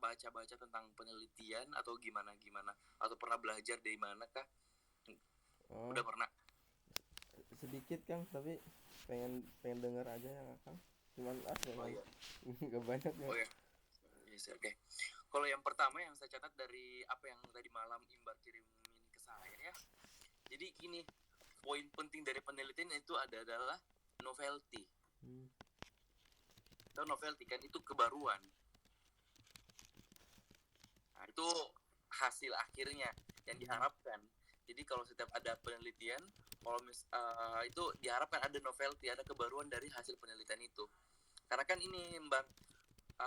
baca-baca tentang penelitian atau gimana? Atau pernah belajar dari mana kah? Oh, Udah pernah? sedikit Kang, tapi pengen pengen denger aja ya Kang. Cuman Oh memang iya, nggak banyak ya. oh iya, yes, oke. Kalau yang pertama yang saya catat dari apa yang tadi malam Imbar kirimin ke saya ya. Jadi gini, poin penting dari penelitian itu adalah novelty. Hmm. Tahu novelty kan itu kebaruan. Nah, itu hasil akhirnya yang Hmm. diharapkan. Jadi kalau setiap ada penelitian, kalau itu diharapkan ada novelty, ada kebaruan dari hasil penelitian itu. Karena kan ini Mbak,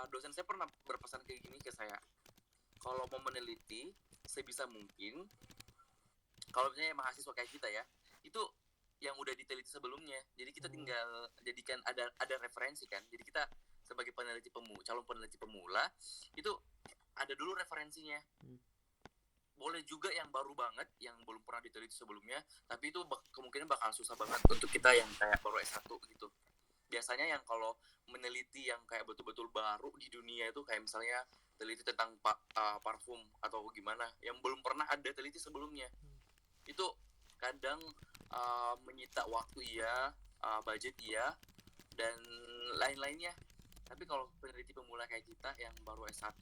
dosen saya pernah berpesan kayak gini ke saya. Kalau mau meneliti, sebisa mungkin, kalau misalnya mahasiswa kayak kita ya, itu yang udah diteliti sebelumnya. Jadi kita Oh. tinggal jadikan ada referensi kan. Jadi kita sebagai peneliti calon peneliti pemula itu ada dulu referensinya. Hmm. Boleh juga yang baru banget, yang belum pernah diteliti sebelumnya, tapi itu kemungkinan bakal susah banget untuk kita yang kayak baru S1 gitu. Biasanya yang kalau meneliti yang kayak betul-betul baru di dunia itu kayak misalnya teliti tentang parfum atau gimana, yang belum pernah ada teliti sebelumnya. Itu kadang menyita waktu iya, budget iya, dan lain-lainnya. Tapi kalau peneliti pemula kayak kita yang baru S1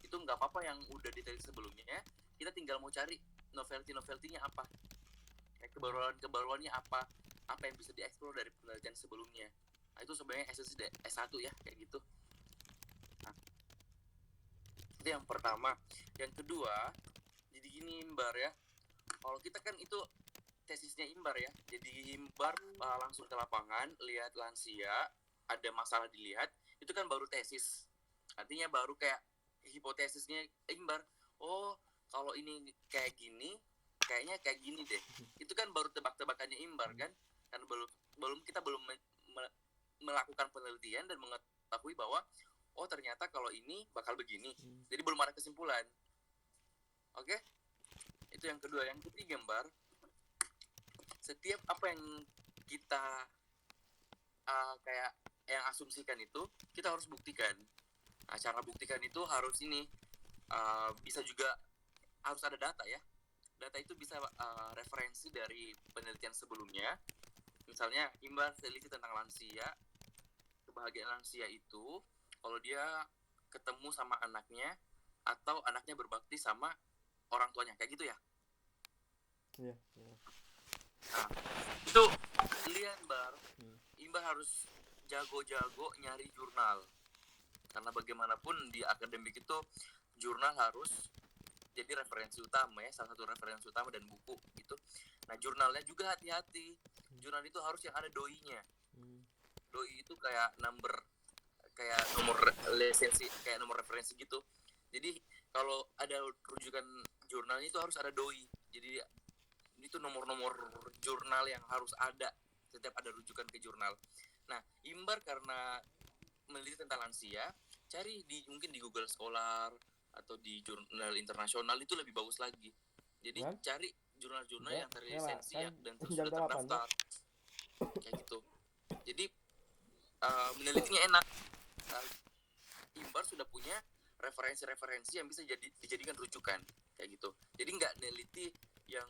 itu nggak apa-apa yang udah diteliti sebelumnya. Kita tinggal mau cari novelty-novelty-nya apa, kayak kebaruannya apa yang bisa dieksplor dari penelitian sebelumnya. Nah, itu sebenarnya esensi S1 ya, kayak gitu. Nah, itu yang pertama. Yang kedua, jadi gini Imbar ya, kalau kita kan itu tesisnya Imbar ya, jadi Imbar langsung ke lapangan, lihat lansia, ada masalah dilihat, itu kan baru tesis. Artinya baru kayak hipotesisnya Imbar, oh kalau ini kayak gini, kayaknya kayak gini deh. Itu kan baru tebak-tebakannya Imbar Hmm. kan, karena belum melakukan penelitian dan mengetahui bahwa oh ternyata kalau ini bakal begini. Hmm. Jadi belum ada kesimpulan. Oke, itu yang kedua. Yang ketiga, Mbar, setiap apa yang kita kayak yang asumsikan itu kita harus buktikan. Nah, cara buktikan itu harus ini bisa juga harus ada data ya. Data itu bisa referensi dari penelitian sebelumnya. Misalnya Imbar teliti tentang lansia, kebahagiaan lansia itu kalau dia ketemu sama anaknya atau anaknya berbakti sama orang tuanya, kayak gitu ya. Iya, iya. Nah, itu lihat Bar, Hmm. Imbar harus jago-jago nyari jurnal. Karena bagaimanapun di akademik itu jurnal harus jadi referensi utama ya, salah satu referensi utama dan buku gitu. Nah, jurnalnya juga hati-hati. Jurnal itu harus yang ada doi-nya. Hmm. Doi itu kayak nomor lisensi, kayak nomor referensi gitu. Jadi kalau ada rujukan jurnalnya itu harus ada doi. Jadi itu nomor-nomor jurnal yang harus ada setiap ada rujukan ke jurnal. Nah, Imbar karena meneliti tentang lansia, cari mungkin di Google Scholar atau di jurnal internasional itu lebih bagus lagi. Jadi Kan? cari jurnal-jurnal Enggak, yang rela terlisensi kan ya dan jam sudah 8 Pak. terdaftar kayak gitu. Jadi menelitinya enak. Uh, Imbar sudah punya referensi-referensi yang bisa dijadikan rujukan kayak gitu. Jadi nggak neliti yang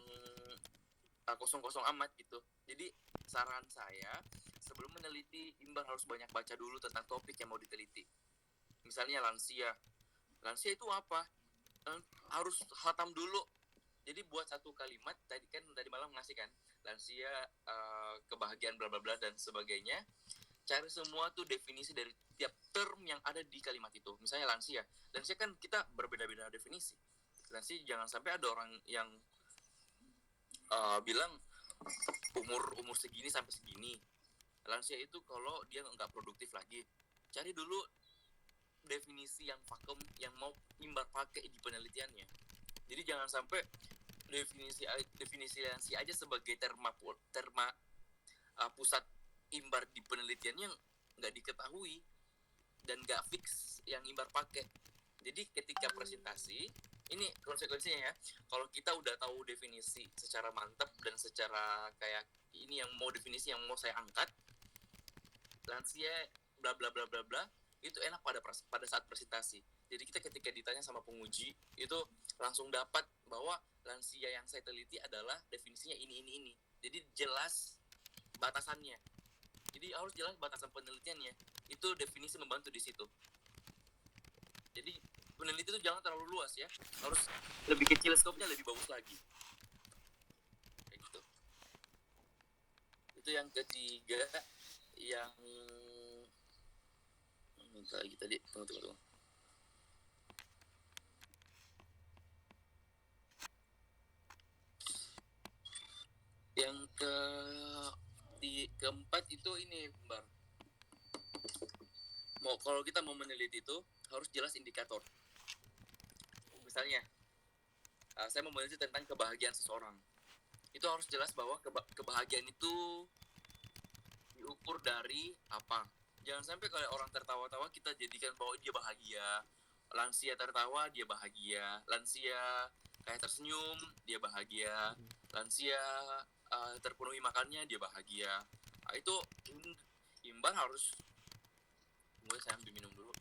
kosong-kosong amat gitu. Jadi saran saya sebelum meneliti Imbar harus banyak baca dulu tentang topik yang mau diteliti. Misalnya lansia. Lansia itu apa? Harus hatam dulu. Jadi buat satu kalimat tadi malam ngasih kan lansia, kebahagiaan bla bla bla dan sebagainya. Cari semua tuh definisi dari tiap term yang ada di kalimat itu. Misalnya lansia. Lansia kan kita berbeda-beda definisi. Lansia jangan sampai ada orang yang bilang umur segini sampai segini. Lansia itu kalau dia nggak produktif lagi. Cari dulu definisi yang vakum yang mau Imbar pakai di penelitiannya. Jadi jangan sampai definisi lansia aja sebagai terma pusat Imbar di penelitiannya nggak diketahui dan nggak fix yang Imbar pakai. Jadi ketika presentasi ini konsekuensinya ya, kalau kita udah tahu definisi secara mantap dan secara kayak ini yang mau definisi yang mau saya angkat, lansia bla bla bla bla bla, itu enak pada saat presentasi. Jadi kita ketika ditanya sama penguji itu langsung dapat bahwa lansia yang saya teliti adalah definisinya ini. Jadi jelas batasannya. Jadi harus jelas batasan penelitiannya. Itu definisi membantu di situ. Jadi peneliti itu jangan terlalu luas ya. Harus lebih kecil skopnya, lebih bagus lagi. Kayak gitu. Itu yang ketiga, yang minta lagi tadi. Tunggu. Yang keempat itu ini, Bar. Kalau kita mau meneliti itu harus jelas indikator. Misalnya, saya mau meneliti tentang kebahagiaan seseorang. Itu harus jelas bahwa kebahagiaan itu diukur dari apa. Jangan sampai kalau orang tertawa-tawa kita jadikan bahwa dia bahagia. Lansia tertawa dia bahagia. Lansia kayak tersenyum dia bahagia. Lansia terpenuhi makannya dia bahagia. Itu Imbar harus. Mulai saya ambil minum dulu.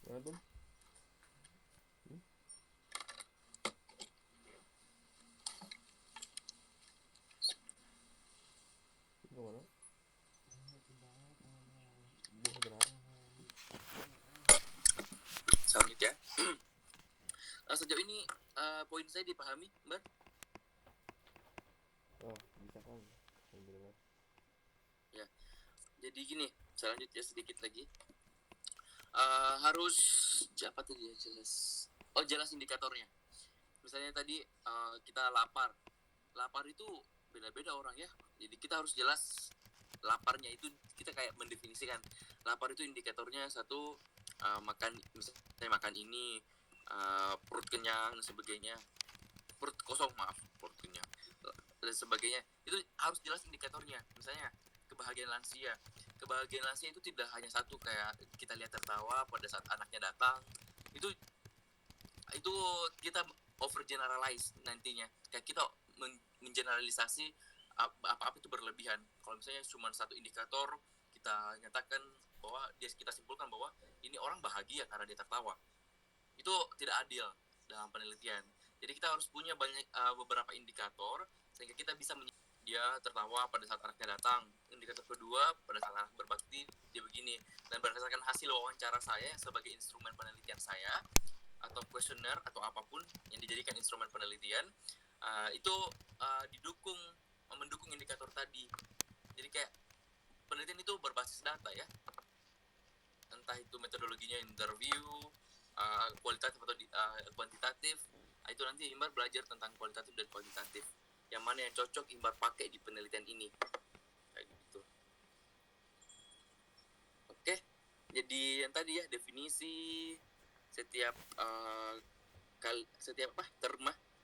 Gimana tuh? Gimana? Sambut ya. Sejauh ini poin saya dipahami, Mbak? Oh, bisa kan? Alhamdulillah. Ya. Jadi gini, selanjutnya sedikit lagi. Harus apa tadi ya, jelas. Oh, jelas indikatornya. Misalnya tadi kita lapar. Lapar itu beda-beda orang ya. Jadi kita harus jelas laparnya itu, kita kayak mendefinisikan. Lapar itu indikatornya satu, makan, misalnya makan ini, perut kenyang dan sebagainya. Perut kosong, maaf, perut kenyang dan sebagainya. Itu harus jelas indikatornya. Misalnya kebahagiaan lansia. Kebahagiaan lansia itu tidak hanya satu, kayak kita lihat tertawa pada saat anaknya datang. Itu kita overgeneralize nantinya. Kayak kita mengeneralisasi apa-apa itu berlebihan. Kalau misalnya cuma satu indikator, kita nyatakan bahwa kita simpulkan bahwa ini orang bahagia karena dia tertawa. Itu tidak adil dalam penelitian. Jadi kita harus punya beberapa indikator sehingga kita bisa dia tertawa pada saat anaknya datang. Indikator kedua, pada saat anak berbakti dia begini. Dan berdasarkan hasil wawancara saya sebagai instrumen penelitian saya, atau kuesioner atau apapun yang dijadikan instrumen penelitian, itu mendukung indikator tadi. Jadi kayak penelitian itu berbasis data ya, entah itu metodologinya interview, kualitatif atau kuantitatif. Itu nanti Imbar belajar tentang kualitatif dan kuantitatif, yang mana yang cocok Imbar pakai di penelitian ini, kayak gitu. Oke, jadi yang tadi ya, definisi setiap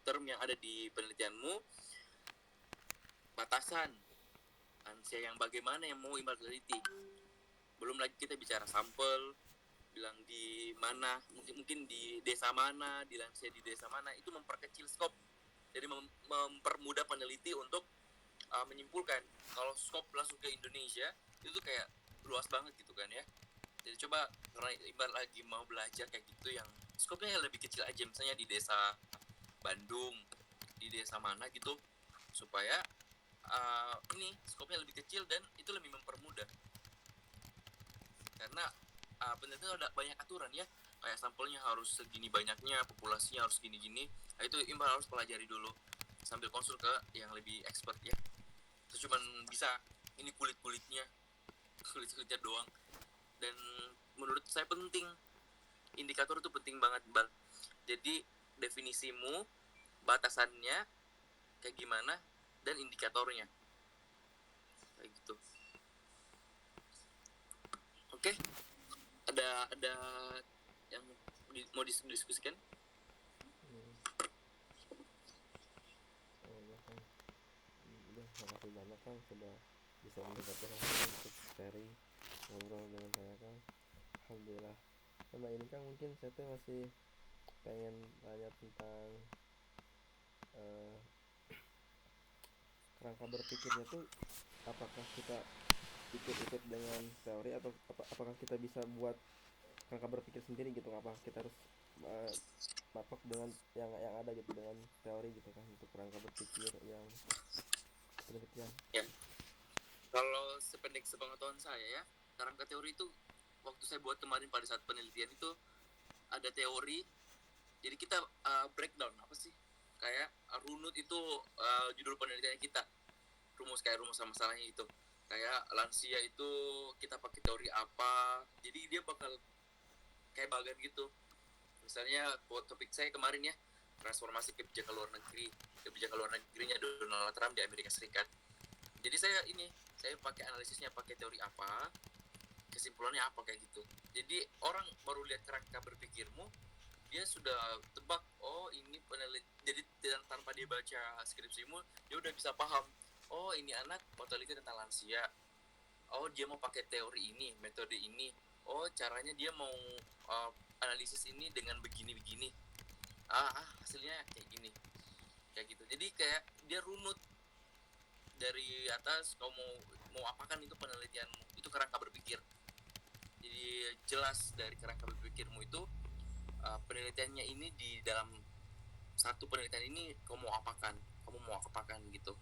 term yang ada di penelitianmu, batasan lansia yang bagaimana yang mau Imbar teliti. Belum lagi kita bicara sampel, bilang di mana, mungkin di desa mana, di lansia di desa mana, itu memperkecil skop. Jadi mempermudah peneliti untuk menyimpulkan. Kalau skop langsung ke Indonesia itu kayak luas banget gitu kan ya. Jadi coba, karena Iqbal lagi mau belajar kayak gitu yang skopnya yang lebih kecil aja, misalnya di desa Bandung, di desa mana gitu, supaya ini skopnya lebih kecil dan itu lebih mempermudah. Karena penelitian ada banyak aturan ya, kayak sampelnya harus segini banyaknya, populasinya harus gini-gini. Nah, itu Iqbal harus pelajari dulu sambil konsul ke yang lebih expert ya. Terus cuman bisa ini kulit-kulitnya doang. Dan menurut saya penting, indikator itu penting banget, Bang. Jadi definisimu, batasannya kayak gimana, dan indikatornya kayak gitu. Oke, ada yang mau didiskusikan? Udah, makasih banyak Kang sudah bisa menyempatkan waktu untuk sharing, ngobrol dengan saya Kang. Alhamdulillah Sama ini kan mungkin saya tuh masih pengen tanya tentang eh, kerangka berpikirnya tuh, apakah kita ikut-ikut dengan teori atau apakah kita bisa buat kerangka berpikir sendiri gitu, apa kita harus eh, matok dengan yang ada gitu, dengan teori gitu kan, untuk kerangka berpikir yang penelitian. Ya, kalau sependek sepengetahuan saya ya, kerangka teori itu waktu saya buat kemarin pada saat penelitian itu ada teori. Jadi kita breakdown apa sih? Kayak runut itu judul penelitian kita. Kayak rumus masalahnya itu. Kayak lansia itu kita pakai teori apa. Jadi dia bakal kayak bagan gitu. Misalnya topik saya kemarin ya, transformasi kebijakan luar negeri. Kebijakan luar negerinya Donald Trump di Amerika Serikat. Jadi saya pakai analisisnya pakai teori apa, kesimpulannya apa kayak gitu. Jadi orang baru lihat kerangka berpikirmu, dia sudah tebak, oh ini jadi tanpa dia baca skripsimu dia udah bisa paham, oh ini anak mau teliti tentang lansia, oh dia mau pakai teori ini, metode ini, oh caranya dia mau analisis ini dengan begini hasilnya kayak gini, kayak gitu. Jadi kayak dia runut dari atas, kau mau apakan itu penelitianmu, itu kerangka berpikir. Jadi jelas dari kerangka berpikirmu itu penelitiannya ini di dalam satu penelitian ini kamu mau apakan gitu.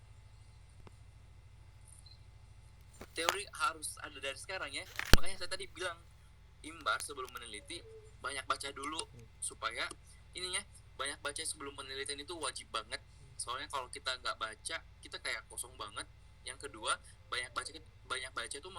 Teori harus ada dari sekarang ya, makanya saya tadi bilang imbar sebelum meneliti banyak baca dulu, supaya ininya banyak baca sebelum penelitian itu wajib banget. Soalnya kalau kita nggak baca kita kayak kosong banget. Yang kedua, banyak baca itu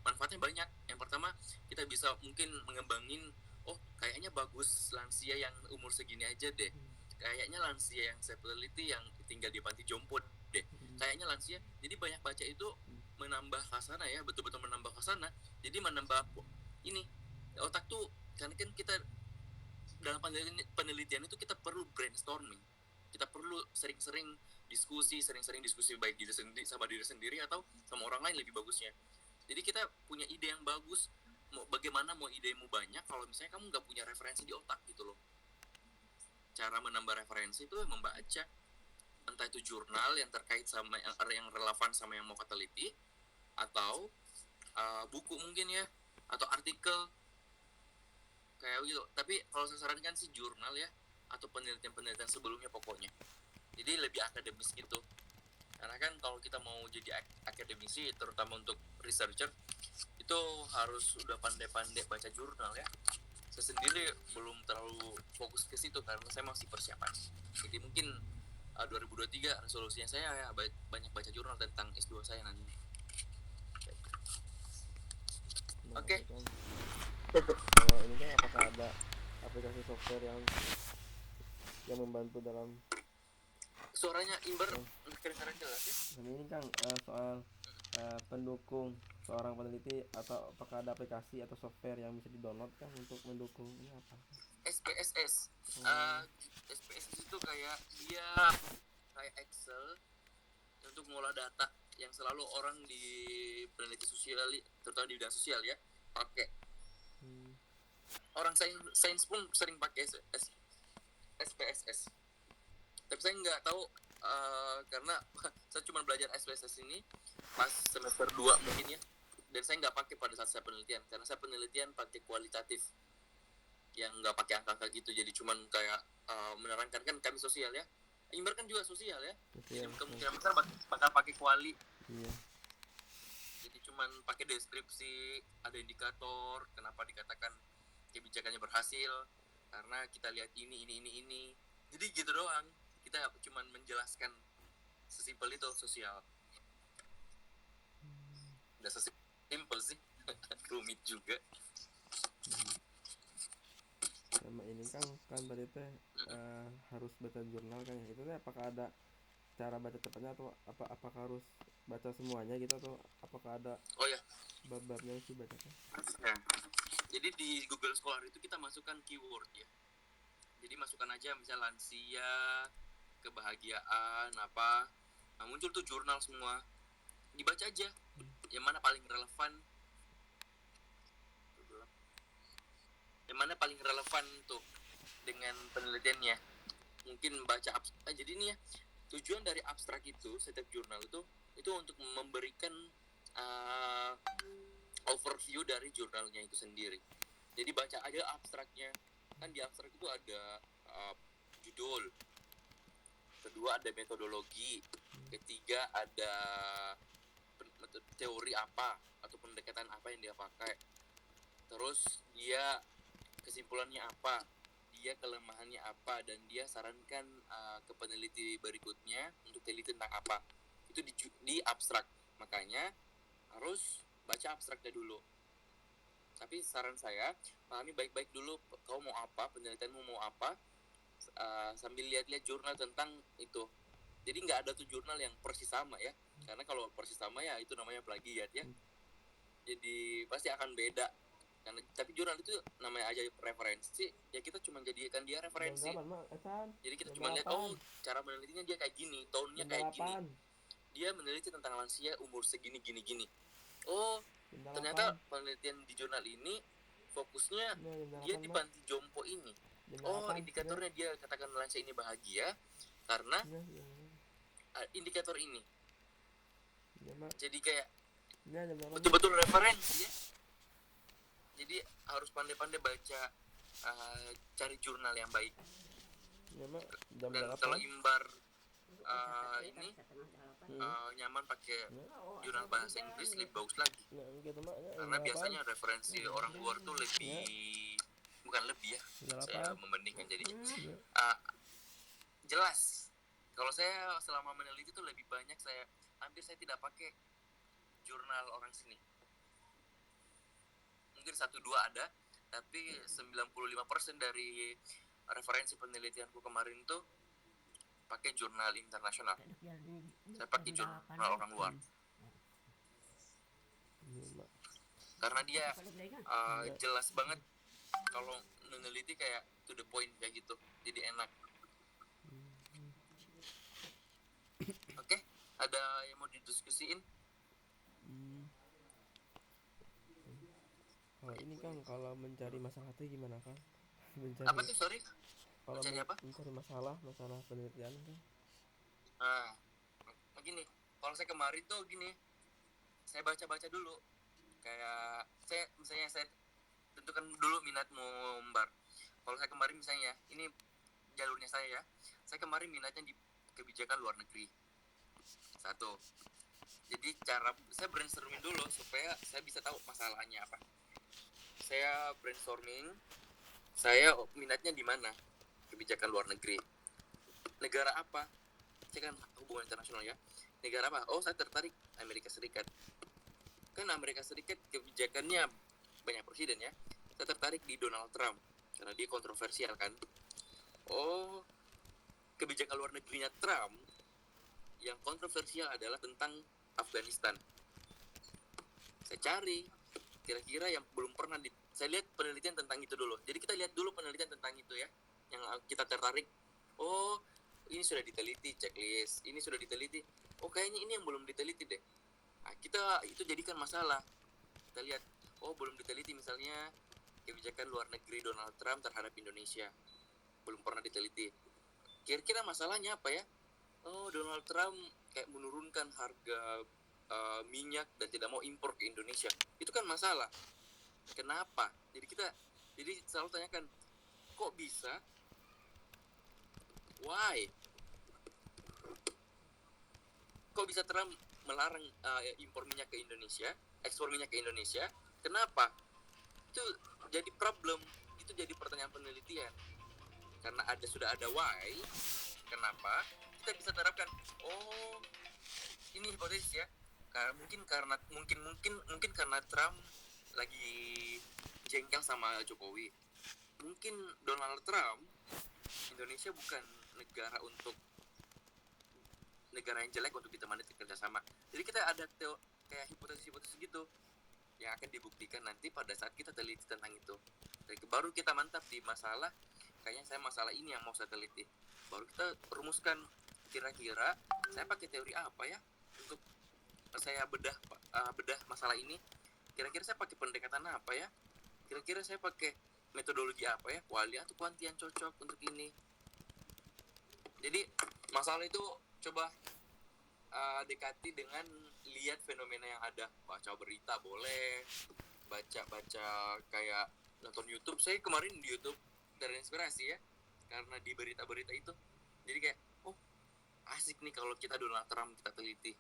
manfaatnya banyak. Yang pertama, kita bisa mungkin mengembangin, oh kayaknya bagus lansia yang umur segini aja deh, kayaknya lansia yang saya teliti yang tinggal di panti jompo deh, kayaknya lansia. Jadi banyak baca itu menambah khasana ya, betul-betul menambah khasana. Jadi menambah ini otak tuh, karena kan kita dalam penelitian itu kita perlu brainstorming, kita perlu sering-sering diskusi baik diri sendiri sama diri sendiri atau sama orang lain lebih bagusnya. Jadi kita punya ide yang bagus, bagaimana mau idemu banyak kalau misalnya kamu nggak punya referensi di otak gitu loh. Cara menambah referensi itu membaca, entah itu jurnal yang terkait sama yang relevan sama yang mau kita teliti, atau buku mungkin ya, atau artikel kayak gitu. Tapi kalau saya sarankan sih jurnal ya, atau penelitian sebelumnya pokoknya. Jadi lebih akademis gitu. Karena kan kalau kita mau jadi akademisi, terutama untuk researcher, itu harus udah pandai-pandai baca jurnal ya. Saya sendiri belum terlalu fokus ke situ karena saya masih persiapan. Jadi mungkin 2023 resolusinya saya ya banyak baca jurnal tentang S2 saya nanti. Oke. Kalau ini kan, apakah ada aplikasi software yang membantu dalam Suaranya Imber kedengaran jelas ya? ini kan soal pendukung seorang peneliti, atau apakah ada aplikasi atau software yang bisa di-download kan untuk mendukung ini apa? SPSS. SPSS itu kayak dia kayak Excel untuk mengolah data yang selalu orang di peneliti sosial, terutama di bidang sosial ya, pakai. Orang sains pun sering pakai SPSS. Tapi saya nggak tahu karena saya cuma belajar SPSS ini pas semester 2 mungkin ya. Dan saya nggak pakai pada saat saya penelitian, karena saya penelitian pakai kualitatif yang nggak pakai angka gitu. Jadi cuman kayak menerangkan, kan kami sosial ya, Imber kan juga sosial ya, jadi kemungkinan besar bakal pakai kuali. Iya. Jadi cuman pakai deskripsi, ada indikator kenapa dikatakan kebijakannya berhasil, karena kita lihat ini. Jadi gitu doang, kita cuman menjelaskan sesimpel itu sosial. Udah sesimpel sih. Rumit juga. Sama ini kan tadi teh harus baca jurnal kan ya, itu teh apakah ada cara baca cepatnya, atau apakah harus baca semuanya gitu, atau apakah ada bab-babnya yang dibacakan? Nah, jadi di Google Scholar itu kita masukkan keyword ya. Jadi masukkan aja misalnya lansia, kebahagiaan apa, nah muncul tuh jurnal semua, dibaca aja yang mana paling relevan. yang mana paling relevan tuh dengan penelitiannya. Mungkin baca jadi nih ya, tujuan dari abstrak itu setiap jurnal itu untuk memberikan uh, overview dari jurnalnya itu sendiri. Jadi baca aja abstraknya, kan di abstrak itu ada judul, kedua ada metodologi, ketiga ada teori apa atau pendekatan apa yang dia pakai, terus dia kesimpulannya apa, dia kelemahannya apa, dan dia sarankan ke peneliti berikutnya untuk teliti tentang apa. Itu di abstrak, makanya harus baca abstraknya dulu. Tapi saran saya, pahami baik-baik dulu kau mau apa, penelitianmu mau apa, sambil lihat-lihat jurnal tentang itu. Jadi nggak ada tuh jurnal yang persis sama ya, karena kalau persis sama ya itu namanya plagiat ya. Jadi pasti akan beda. Karena tapi jurnal itu namanya aja referensi, ya kita cuma jadikan dia referensi. Jadi kita cuma lihat, oh cara menelitinya dia kayak gini, tahunnya kayak gini. Dia meneliti tentang lansia umur segini gini. Oh, ternyata penelitian di jurnal ini fokusnya dia di panti jompo ini. Oh, indikatornya dia katakan lansia ini bahagia karena indikator ini. Jadi kayak betul-betul referensi ya. Jadi harus pandai-pandai baca, cari jurnal yang baik. Dan kalau Imbar ini nyaman pakai jurnal bahasa Inggris lebih bagus lagi. Karena biasanya referensi orang luar tuh bukan lebih ya. Saya membandingkan jadinya. Jelas. Kalau saya selama meneliti tuh lebih banyak hampir saya tidak pakai jurnal orang sini. Mungkin 1-2 ada, tapi 95% dari referensi penelitianku kemarin tuh pakai jurnal internasional. Saya pakai jurnal orang luar. Karena dia jelas banget kalau meneliti kayak to the point kayak gitu. Jadi enak. Oke, ada yang mau didiskusiin? Oh ini Kang, kalau mencari masalah itu gimana Kang? Apa tuh, sorry? Kalau mencari apa? Mencari masalah penelitian Kang. Begini, kalau saya kemarin tuh gini, saya baca dulu. Kayak saya tentukan dulu minatmu, Mbar. Kalau saya kemarin misalnya, ini jalurnya saya ya. Saya kemarin minatnya di kebijakan luar negeri. 1. Jadi saya brainstorming dulu supaya saya bisa tahu masalahnya apa. Saya brainstorming, saya minatnya di mana? Kebijakan luar negeri. Negara apa? Saya kan hubungan internasional ya. Negara apa? Oh, saya tertarik Amerika Serikat. Kan Amerika Serikat kebijakannya banyak presiden ya. Saya tertarik di Donald Trump karena dia kontroversial kan. Oh, kebijakan luar negerinya Trump yang kontroversial adalah tentang Afghanistan. Saya cari kira-kira yang belum pernah saya lihat penelitian tentang itu dulu. Jadi kita lihat dulu penelitian tentang itu ya, yang kita tertarik. Oh, ini sudah diteliti, checklist. Ini sudah diteliti. Oh, kayaknya ini yang belum diteliti deh. Nah, kita itu jadikan masalah. Kita lihat, oh belum diteliti misalnya kebijakan luar negeri Donald Trump terhadap Indonesia. Belum pernah diteliti. Kira-kira masalahnya apa ya? Oh, Donald Trump kayak menurunkan harga minyak dan tidak mau impor ke Indonesia. Itu kan masalah. Kenapa? Jadi selalu tanyakan, kok bisa? Why? Kok bisa Trump melarang impor minyak ke Indonesia, ekspor minyak ke Indonesia? Kenapa? Itu jadi problem. Itu jadi pertanyaan penelitian. Karena sudah ada why, kenapa? Kita bisa terapkan. Oh, ini hipotesis ya. Mungkin karena Trump lagi jengkel sama Jokowi. Mungkin Donald Trump, Indonesia bukan negara yang jelek untuk ditemani kerjasama. Jadi kita ada kayak hipotesis gitu yang akan dibuktikan nanti pada saat kita teliti tentang itu. Baru kita mantap di masalah. Kayaknya saya masalah ini yang mau saya teliti. Baru kita rumuskan kira-kira saya pakai teori apa ya untuk saya bedah masalah ini. Kira-kira saya pakai pendekatan apa ya? Kira-kira saya pakai metodologi apa ya, quali atau quanti yang cocok untuk ini. Jadi masalah itu coba dekati dengan lihat fenomena yang ada, baca berita boleh, baca kayak nonton YouTube. Saya kemarin di YouTube terinspirasi ya karena di berita-berita itu, jadi kayak oh asik nih kalau kita Donald Trump kita teliti.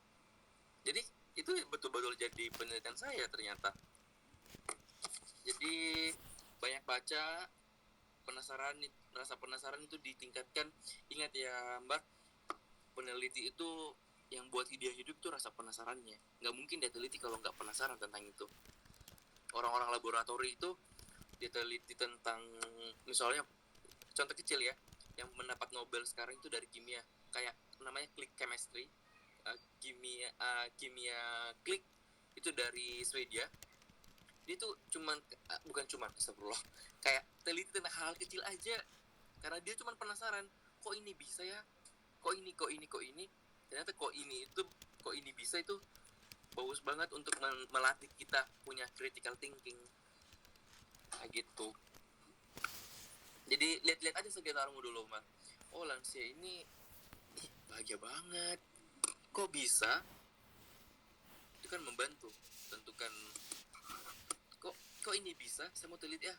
Jadi itu betul-betul jadi penelitian saya ternyata. Jadi banyak baca, rasa penasaran itu ditingkatkan. Ingat ya Mbak, peneliti itu yang buat dia hidup tuh rasa penasarannya. Nggak mungkin dia teliti kalau nggak penasaran tentang itu. Orang-orang laboratori itu dia teliti tentang, misalnya contoh kecil ya, yang mendapat Nobel sekarang itu dari kimia, kayak namanya click chemistry, kimia klik itu dari Swedia. Dia tuh bukan cuman astagfirullah, kayak teliti tentang hal kecil aja karena dia cuman penasaran, kok ini bisa ya, kok ini ternyata kok ini bisa. Itu bagus banget untuk melatih kita punya critical thinking kayak gitu. Jadi lihat-lihat aja sekitarmu dulu Mas. Oh lansia ini bahagia banget, kok bisa. Itu kan membantu tentukan, kok ini bisa, saya mau teliti ya,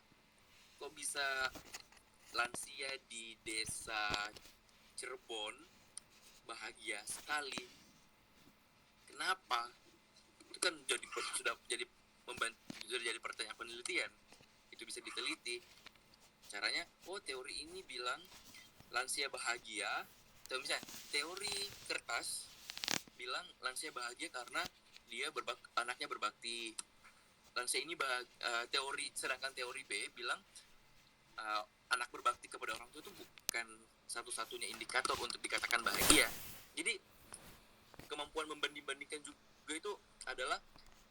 kok bisa lansia di desa Cirebon bahagia sekali, kenapa. Itu kan sudah jadi pertanyaan penelitian. Itu bisa diteliti caranya. Oh teori ini bilang lansia bahagia, atau misalnya teori kertas bilang lansia bahagia karena dia anaknya berbakti. Lansia ini sedangkan teori B bilang anak berbakti kepada orang tua itu bukan satu-satunya indikator untuk dikatakan bahagia. Jadi kemampuan membanding-bandingkan juga itu adalah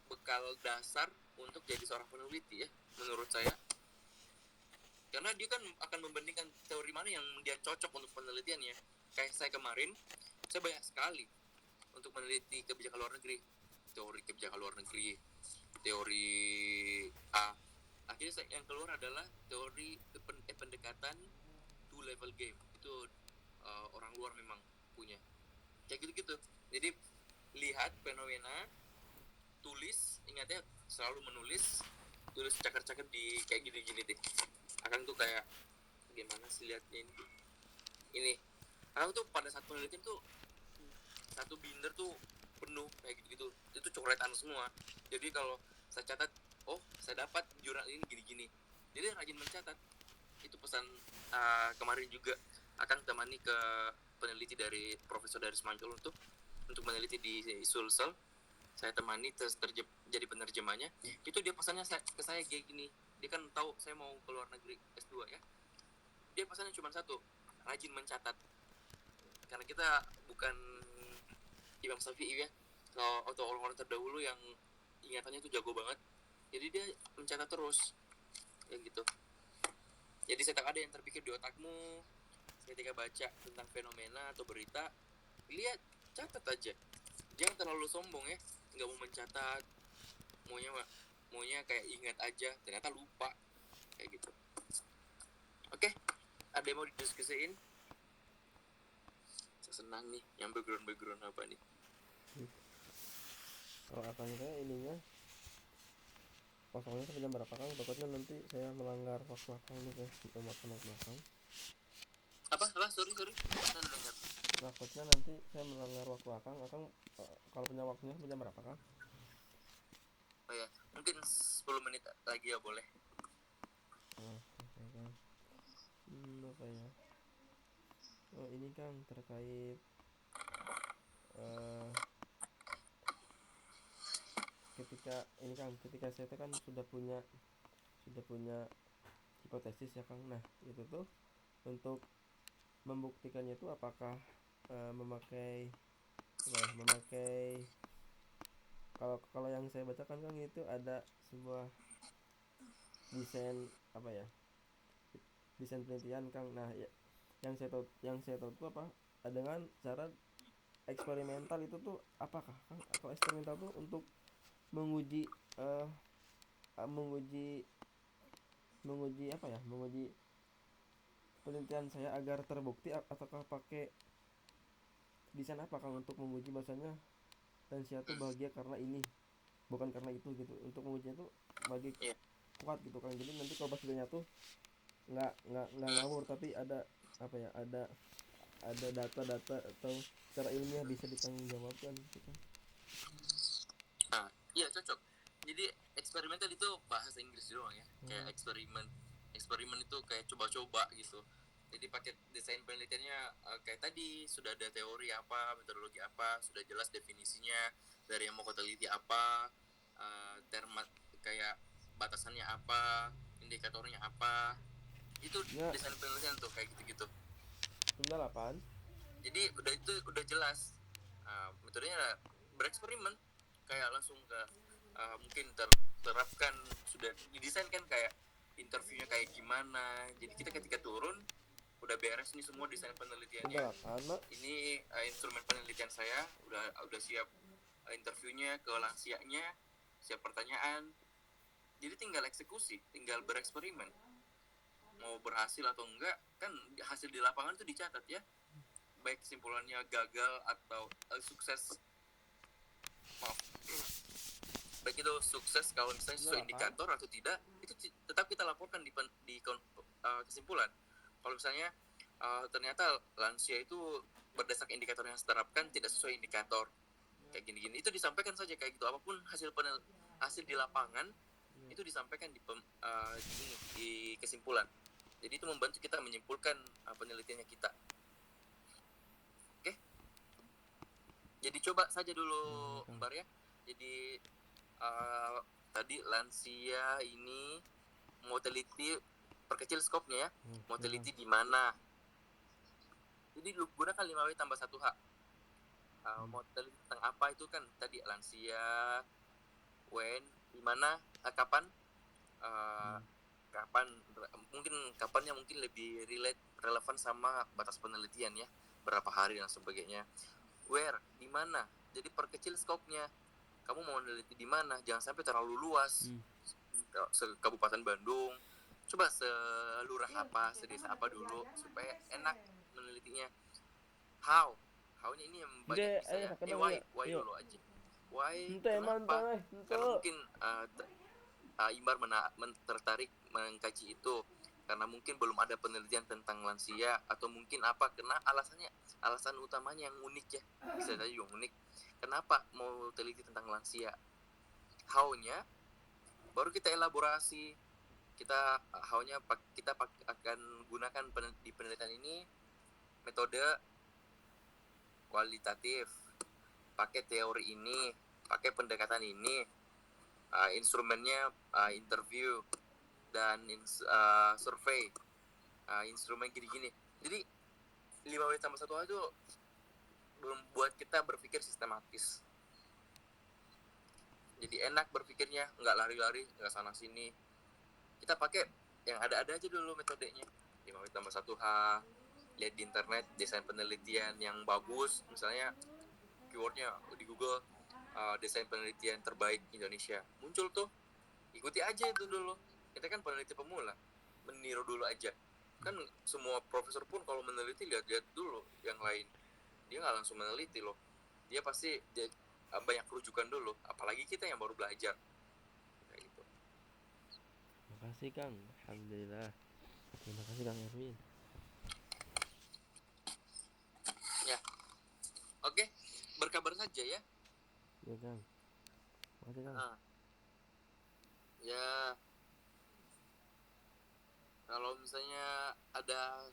bekal dasar untuk jadi seorang peneliti ya, menurut saya. Karena dia kan akan membandingkan teori mana yang dia cocok untuk penelitiannya. Kayak saya kemarin, saya banyak sekali untuk meneliti kebijakan luar negeri, teori kebijakan luar negeri, teori A. Akhirnya yang keluar adalah teori pendekatan two level game. Itu orang luar memang punya kayak gitu-gitu. Jadi lihat fenomena, tulis, ingat ya selalu menulis, tulis cakar-cakar di kayak gini-gini deh. Akan tuh kayak gimana sih lihatnya ini. Aku tuh pada saat penelitian tuh satu binder tuh penuh kayak gitu-gitu, itu coretan semua. Jadi kalau saya catat, oh saya dapat jurnal ini gini-gini, jadi rajin mencatat. Itu pesan kemarin juga akan temani ke peneliti dari Profesor dari Semanjol untuk meneliti di Sulsel. Saya temani jadi penerjemahnya. Itu dia pesannya ke saya kayak gini. Dia kan tahu saya mau ke luar negeri S2 ya. Dia pesannya cuma satu, rajin mencatat. Karena kita bukan Imam Syafi'i ya, atau orang-orang terdahulu yang ingatannya itu jago banget. Jadi dia mencatat terus kayak gitu. Jadi setiap ada yang terpikir di otakmu ketika baca tentang fenomena atau berita, lihat, catat aja. Jangan terlalu sombong ya, nggak mau mencatat, maunya kayak ingat aja, ternyata lupa kayak gitu. Oke, ada yang mau didiskusiin? Saya senang nih yang background apa nih. Kalau akan saya ininya kosongnya sampai jam berapa Kang? Takutnya nanti saya melanggar waktu Akang nih saya makan waktu Akang. Apa? Sorry. Saya dengar. Takutnya nanti saya melanggar waktu Akang. Kalau punya waktunya sampai jam berapa Kang? Oh ya, mungkin 10 menit lagi ya boleh. Oke Kang. Apa ya? Oh ini Kang terkait ketika saya kan sudah punya hipotesis ya Kang. Nah itu tuh untuk membuktikannya itu apakah memakai kalau yang saya bacakan Kang itu ada sebuah desain desain penelitian Kang. Nah ya, yang saya tahu itu apa dengan cara eksperimental itu tuh apakah Kang? Kalau eksperimental tuh untuk menguji menguji apa ya, menguji penelitian saya agar terbukti ataukah pakai desain apa Kang untuk menguji bahasanya lansia tuh Hmm, bahagia karena ini bukan karena itu gitu, untuk mengujinya tuh bagi iya. kuat gitu Kang. Jadi nanti kalau pas ditanya tuh nggak Hmm. ngawur, tapi ada apa ya, ada data-data atau secara ilmiah bisa ditanggungjawabkan gitu kan. Nah, iya cocok. Jadi eksperimental itu bahasa Inggris doang ya. Kayak Hmm. eksperimen. Eksperimen itu kayak coba-coba gitu. Jadi paket desain penelitiannya kayak tadi sudah ada teori apa, metodologi apa, sudah jelas definisinya dari yang mau kau teliti apa, terma kayak batasannya apa, indikatornya apa. Itu Ya desain penelitian tuh kayak gitu-gitu. tunda 8. Jadi udah jelas metodenya bereksperimen kayak langsung ke mungkin terapkan sudah didesain kan kayak interviewnya kayak gimana. Jadi kita ketika turun udah beres nih semua desain penelitiannya, Tunda 8 mak. ini instrumen penelitian saya udah siap, interviewnya ke lansianya siap pertanyaan, jadi tinggal eksekusi, tinggal bereksperimen mau berhasil atau enggak kan hasil di lapangan itu dicatat ya, baik kesimpulannya gagal atau sukses, maaf, baik itu sukses kalau misalnya Tunda sesuai 8. indikator atau tidak itu tetap kita laporkan di kesimpulan. Kalau misalnya ternyata lansia itu berdasarkan indikator yang diterapkan tidak sesuai indikator kayak gini-gini, itu disampaikan saja kayak gitu, apapun hasil di lapangan itu disampaikan di kesimpulan. Jadi itu membantu kita menyimpulkan penelitiannya kita. Oke, jadi coba saja dulu Kang. Mbak ya. Jadi uh, tadi lansia ini mau teliti, perkecil skopnya ya, mau Oke Kang. teliti di mana. Jadi lu gunakan 5W tambah 1H. Mau teliti tentang apa itu kan tadi lansia, when, di mana, kapan, uh, kapan, mungkin kapannya mungkin lebih relevan sama batas penelitian ya, berapa hari dan sebagainya. Where, di mana, jadi perkecil skopnya, kamu mau meneliti di mana, jangan sampai terlalu luas, Kabupaten Bandung, coba selurah apa, sedesa apa dulu supaya enak menelitinya. How-nya ini yang Ente banyak bisa ayo ya, kadang why iya. why Iya. dulu aja, why, Ente kenapa, mantap ente. karena mungkin Imbar tertarik mengkaji itu karena mungkin belum ada penelitian tentang lansia, atau mungkin apa, karena alasan utamanya yang unik ya, bisa saja yang unik kenapa mau teliti tentang lansia. How-nya baru kita elaborasi, kita how-nya kita akan gunakan di penelitian ini metode kualitatif, pakai teori ini, pakai pendekatan ini, instrumennya interview dan survei, instrumen gini-gini. Jadi 5W tambah 1H itu membuat kita berpikir sistematis. Jadi enak berpikirnya, nggak lari-lari, nggak sana sini. Kita pakai yang ada-ada aja dulu metodenya. 5W tambah 1H, lihat di internet desain penelitian yang bagus, misalnya keywordnya di Google desain penelitian terbaik Indonesia, muncul tuh, ikuti aja itu dulu. Kita kan peneliti pemula, meniru dulu aja. Kan semua profesor pun kalau meneliti lihat-lihat dulu yang lain, dia nggak langsung meneliti loh, dia banyak rujukan dulu, apalagi kita yang baru belajar kayak gitu. Makasih Kang. Alhamdulillah. Terima kasih Kang Erwin. Ya, oke, berkabar saja ya. Ya Kang. Makasih Kang. Ya, kalau misalnya ada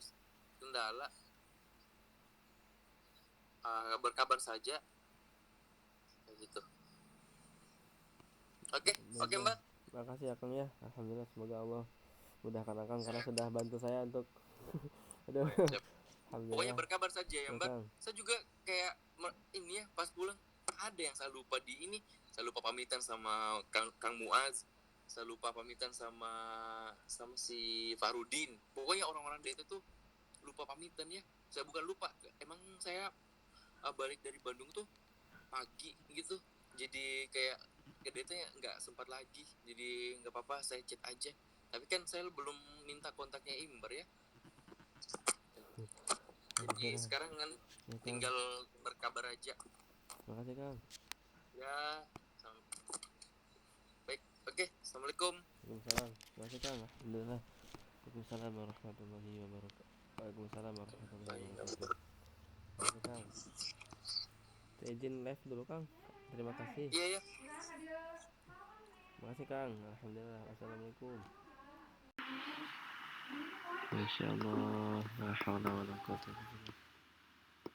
kendala, berkabar saja kayak gitu. Oke, Baik oke Kang. Mbak. Makasih ya Kang ya. Alhamdulillah, semoga Allah mudahkan Kang karena sudah bantu saya untuk aduh. Siap. Pokoknya Alhamdulillah. berkabar saja ya Ya Mbak. Kang. Saya juga kayak ini ya, pas pulang ada yang saya lupa saya lupa pamitan sama Kang Muaz, saya lupa pamitan sama si Farudin. Pokoknya orang-orang desa tuh lupa pamitan ya. Saya bukan lupa, emang saya balik dari Bandung tuh pagi gitu. Jadi kayak ke DT nggak sempat lagi. Jadi nggak apa-apa, saya chat aja. Tapi kan saya belum minta kontaknya Imber ya. Oke, Jadi Kang. sekarang kan Ya, Kang. tinggal berkabar aja. Makasih, Kang. Ya, baik. Oke, assalamualaikum. Waalaikumsalam. Makasih, Kang. Alhamdulillah. Waalaikumsalam warahmatullahi wabarakatuh. Waalaikumsalam warahmatullahi wabarakatuh. Makasih, Kang. Saya izin live dulu, Kang. Terima kasih. Iya, ya. Makasih, Kang. Alhamdulillah. Assalamualaikum. Masya Allah. La hawla wa la quwwata illa billah.